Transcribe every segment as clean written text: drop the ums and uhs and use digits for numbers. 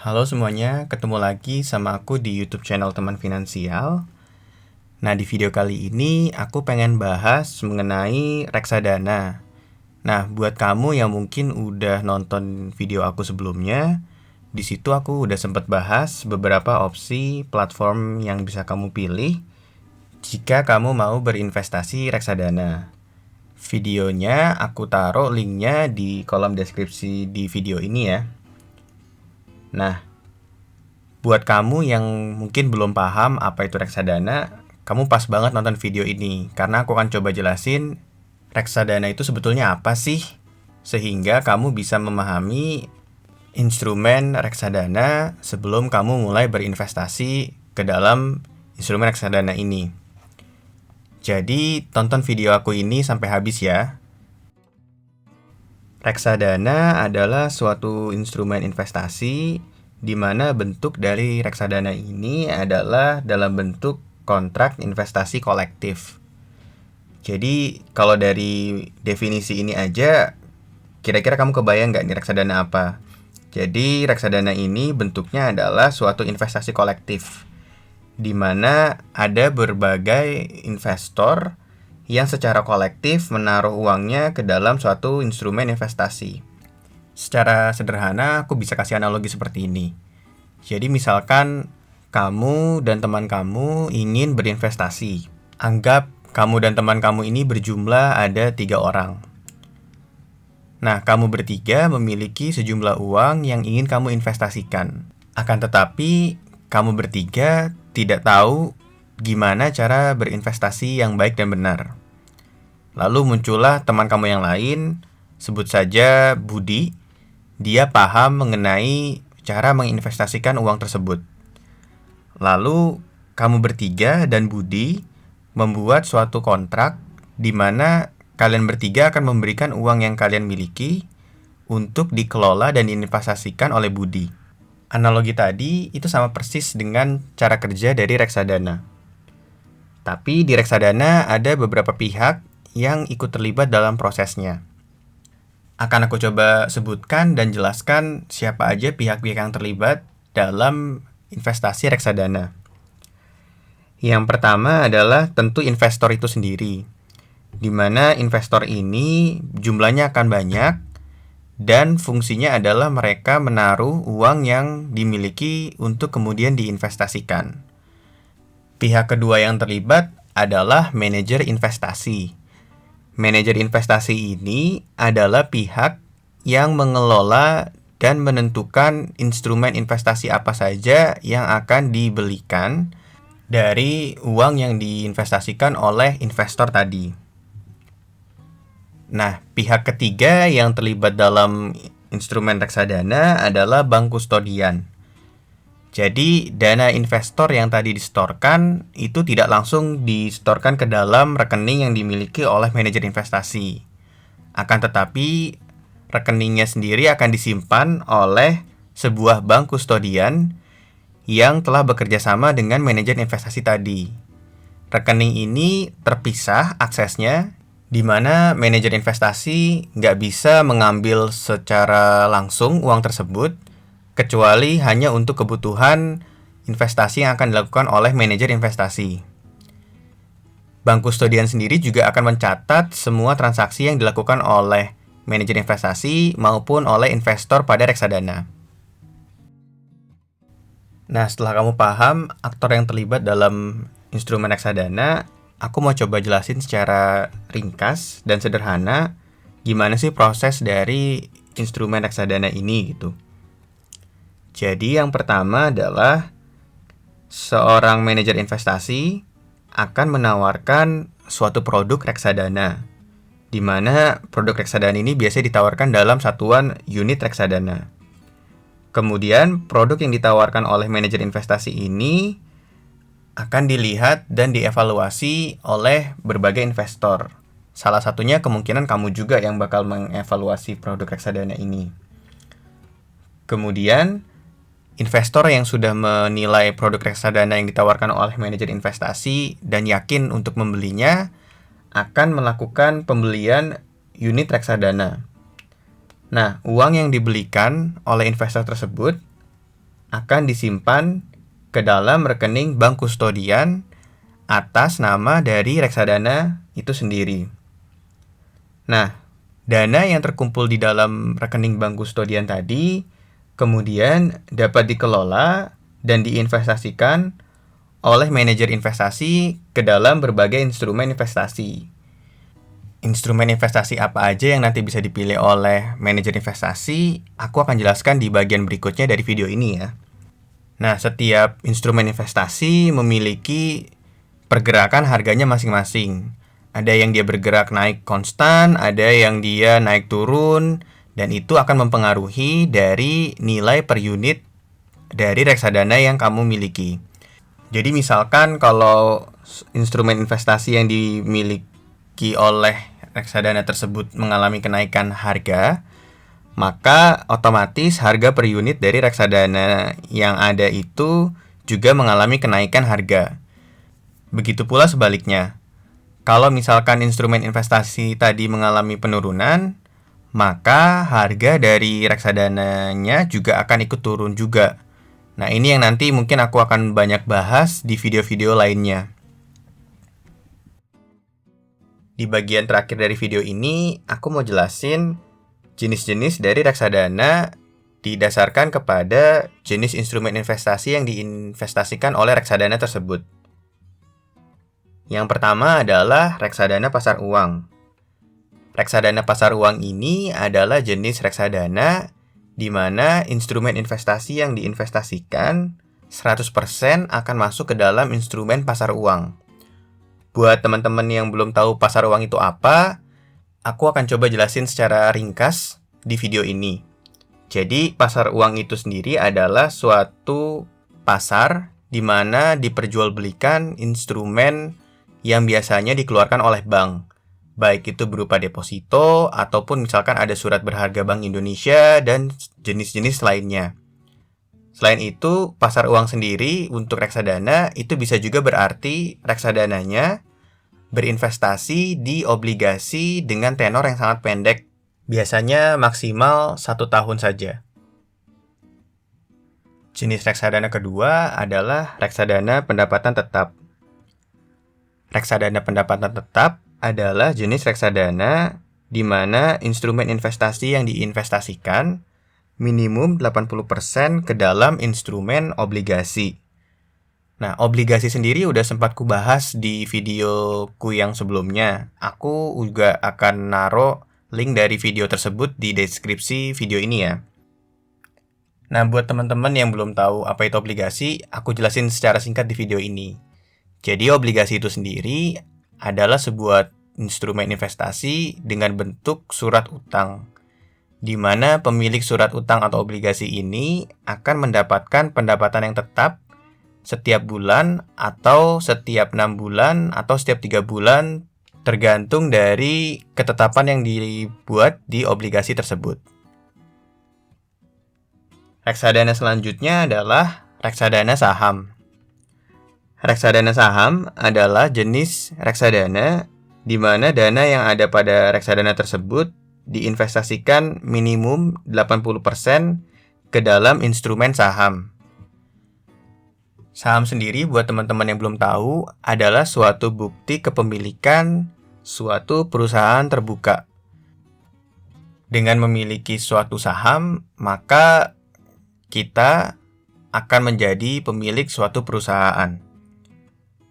Halo semuanya, ketemu lagi sama aku di YouTube channel Teman Finansial. Nah, di video kali ini aku pengen bahas mengenai reksadana. Nah, buat kamu yang mungkin udah nonton video aku sebelumnya, di situ aku udah sempat bahas beberapa opsi platform yang bisa kamu pilih jika kamu mau berinvestasi reksadana. Videonya aku taruh linknya di kolom deskripsi di video ini ya. Nah, buat kamu yang mungkin belum paham apa itu reksadana, kamu pas banget nonton video ini karena aku akan coba jelasin reksadana itu sebetulnya apa sih, sehingga kamu bisa memahami instrumen reksadana sebelum kamu mulai berinvestasi ke dalam instrumen reksadana ini. Jadi, tonton video aku ini sampai habis ya. Reksadana adalah suatu instrumen investasi di mana bentuk dari reksadana ini adalah dalam bentuk kontrak investasi kolektif. Jadi, kalau dari definisi ini aja, kira-kira kamu kebayang nggak nih reksadana apa? Jadi, reksadana ini bentuknya adalah suatu investasi kolektif, di mana ada berbagai investor yang secara kolektif menaruh uangnya ke dalam suatu instrumen investasi. Secara sederhana, aku bisa kasih analogi seperti ini. Jadi misalkan kamu dan teman kamu ingin berinvestasi. Anggap kamu dan teman kamu ini berjumlah ada 3 orang. Nah, kamu bertiga memiliki sejumlah uang yang ingin kamu investasikan. Akan tetapi, kamu bertiga tidak tahu gimana cara berinvestasi yang baik dan benar. Lalu muncullah teman kamu yang lain, sebut saja Budi. Dia paham mengenai cara menginvestasikan uang tersebut. Lalu kamu bertiga dan Budi membuat suatu kontrak di mana kalian bertiga akan memberikan uang yang kalian miliki untuk dikelola dan diinvestasikan oleh Budi. Analogi tadi itu sama persis dengan cara kerja dari reksadana. Tapi di reksadana ada beberapa pihak yang ikut terlibat dalam prosesnya. Akan aku coba sebutkan dan jelaskan siapa aja pihak-pihak yang terlibat dalam investasi reksadana. Yang pertama adalah tentu investor itu sendiri, di mana investor ini jumlahnya akan banyak dan fungsinya adalah mereka menaruh uang yang dimiliki untuk kemudian diinvestasikan. Pihak kedua yang terlibat adalah manajer investasi. Manajer investasi ini adalah pihak yang mengelola dan menentukan instrumen investasi apa saja yang akan dibelikan dari uang yang diinvestasikan oleh investor tadi. Nah, pihak ketiga yang terlibat dalam instrumen reksadana adalah bank kustodian. Jadi, dana investor yang tadi disetorkan itu tidak langsung disetorkan ke dalam rekening yang dimiliki oleh manajer investasi. Akan tetapi, rekeningnya sendiri akan disimpan oleh sebuah bank kustodian yang telah bekerja sama dengan manajer investasi tadi. Rekening ini terpisah aksesnya, di mana manajer investasi nggak bisa mengambil secara langsung uang tersebut, kecuali hanya untuk kebutuhan investasi yang akan dilakukan oleh manajer investasi. Bank kustodian sendiri juga akan mencatat semua transaksi yang dilakukan oleh manajer investasi maupun oleh investor pada reksadana. Nah, setelah kamu paham aktor yang terlibat dalam instrumen reksadana, aku mau coba jelasin secara ringkas dan sederhana gimana sih proses dari instrumen reksadana ini gitu. Jadi yang pertama adalah seorang manajer investasi akan menawarkan suatu produk reksadana, di mana produk reksadana ini biasanya ditawarkan dalam satuan unit reksadana. Kemudian produk yang ditawarkan oleh manajer investasi ini akan dilihat dan dievaluasi oleh berbagai investor. Salah satunya kemungkinan kamu juga yang bakal mengevaluasi produk reksadana ini. Kemudian investor yang sudah menilai produk reksadana yang ditawarkan oleh manajer investasi dan yakin untuk membelinya akan melakukan pembelian unit reksadana. Nah, uang yang dibelikan oleh investor tersebut akan disimpan ke dalam rekening bank kustodian atas nama dari reksadana itu sendiri. Nah, dana yang terkumpul di dalam rekening bank kustodian tadi kemudian dapat dikelola dan diinvestasikan oleh manajer investasi ke dalam berbagai instrumen investasi. Instrumen investasi apa aja yang nanti bisa dipilih oleh manajer investasi, aku akan jelaskan di bagian berikutnya dari video ini ya. Nah, setiap instrumen investasi memiliki pergerakan harganya masing-masing. Ada yang dia bergerak naik konstan, ada yang dia naik turun, dan itu akan mempengaruhi dari nilai per unit dari reksadana yang kamu miliki. Jadi misalkan kalau instrumen investasi yang dimiliki oleh reksadana tersebut mengalami kenaikan harga, maka otomatis harga per unit dari reksadana yang ada itu juga mengalami kenaikan harga. Begitu pula sebaliknya. Kalau misalkan instrumen investasi tadi mengalami penurunan, maka harga dari reksadananya juga akan ikut turun juga. Nah, ini yang nanti mungkin aku akan banyak bahas di video-video lainnya. Di bagian terakhir dari video ini, aku mau jelasin jenis-jenis dari reksadana didasarkan kepada jenis instrumen investasi yang diinvestasikan oleh reksadana tersebut. Yang pertama adalah reksadana pasar uang. Reksadana pasar uang ini adalah jenis reksadana di mana instrumen investasi yang diinvestasikan 100% akan masuk ke dalam instrumen pasar uang. Buat teman-teman yang belum tahu pasar uang itu apa, aku akan coba jelasin secara ringkas di video ini. Jadi, pasar uang itu sendiri adalah suatu pasar di mana diperjualbelikan instrumen yang biasanya dikeluarkan oleh bank, baik itu berupa deposito ataupun misalkan ada surat berharga Bank Indonesia dan jenis-jenis lainnya. Selain itu, pasar uang sendiri untuk reksadana itu bisa juga berarti reksadananya berinvestasi di obligasi dengan tenor yang sangat pendek, biasanya maksimal 1 tahun saja. Jenis reksadana kedua adalah reksadana pendapatan tetap. Reksadana pendapatan tetap adalah jenis reksadana di mana instrumen investasi yang diinvestasikan minimum 80% ke dalam instrumen obligasi. Nah, obligasi sendiri udah sempat kubahas di videoku yang sebelumnya. Aku juga akan naruh link dari video tersebut di deskripsi video ini ya. Nah, buat teman-teman yang belum tahu apa itu obligasi, aku jelasin secara singkat di video ini. Jadi obligasi itu sendiri adalah sebuah instrumen investasi dengan bentuk surat utang, di mana pemilik surat utang atau obligasi ini akan mendapatkan pendapatan yang tetap setiap bulan atau setiap 6 bulan atau setiap 3 bulan tergantung dari ketetapan yang dibuat di obligasi tersebut. Reksadana selanjutnya adalah reksadana saham. Reksadana saham adalah jenis reksadana di mana dana yang ada pada reksadana tersebut diinvestasikan minimum 80% ke dalam instrumen saham. Saham sendiri buat teman-teman yang belum tahu adalah suatu bukti kepemilikan suatu perusahaan terbuka. Dengan memiliki suatu saham, maka kita akan menjadi pemilik suatu perusahaan.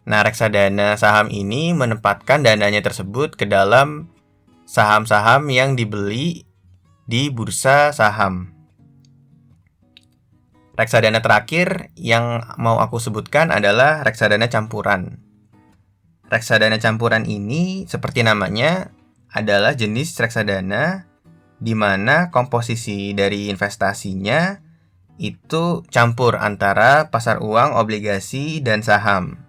Nah, reksadana saham ini menempatkan dananya tersebut ke dalam saham-saham yang dibeli di bursa saham. Reksadana terakhir yang mau aku sebutkan adalah reksadana campuran. Reksadana campuran ini, seperti namanya, adalah jenis reksadana di mana komposisi dari investasinya itu campur antara pasar uang, obligasi, dan saham.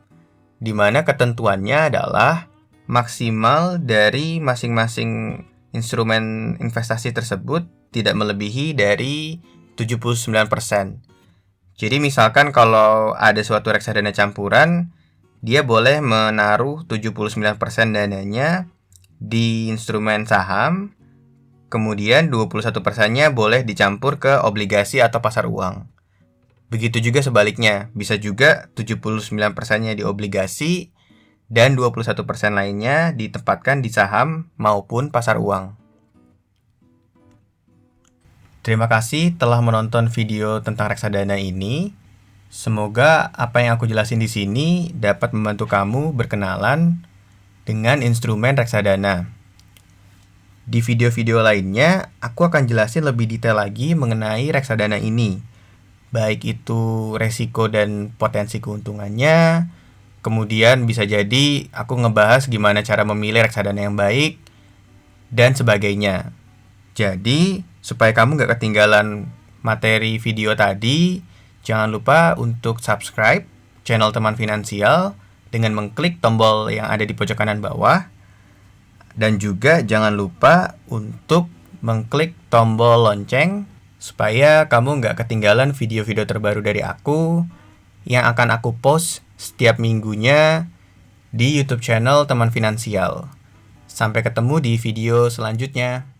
Di mana ketentuannya adalah maksimal dari masing-masing instrumen investasi tersebut tidak melebihi dari 79%. Jadi misalkan kalau ada suatu reksadana campuran, dia boleh menaruh 79% dananya di instrumen saham, kemudian 21%-nya boleh dicampur ke obligasi atau pasar uang. Begitu juga sebaliknya, bisa juga 79%-nya di obligasi dan 21% lainnya ditempatkan di saham maupun pasar uang. Terima kasih telah menonton video tentang reksadana ini. Semoga apa yang aku jelasin di sini dapat membantu kamu berkenalan dengan instrumen reksadana. Di video-video lainnya, aku akan jelasin lebih detail lagi mengenai reksadana ini. Baik itu resiko dan potensi keuntungannya. Kemudian bisa jadi aku ngebahas gimana cara memilih reksadana yang baik dan sebagainya. Jadi, supaya kamu gak ketinggalan materi video tadi, jangan lupa untuk subscribe channel Teman Finansial dengan mengklik tombol yang ada di pojok kanan bawah. Dan juga jangan lupa untuk mengklik tombol lonceng supaya kamu nggak ketinggalan video-video terbaru dari aku yang akan aku post setiap minggunya di YouTube channel Teman Finansial. Sampai ketemu di video selanjutnya.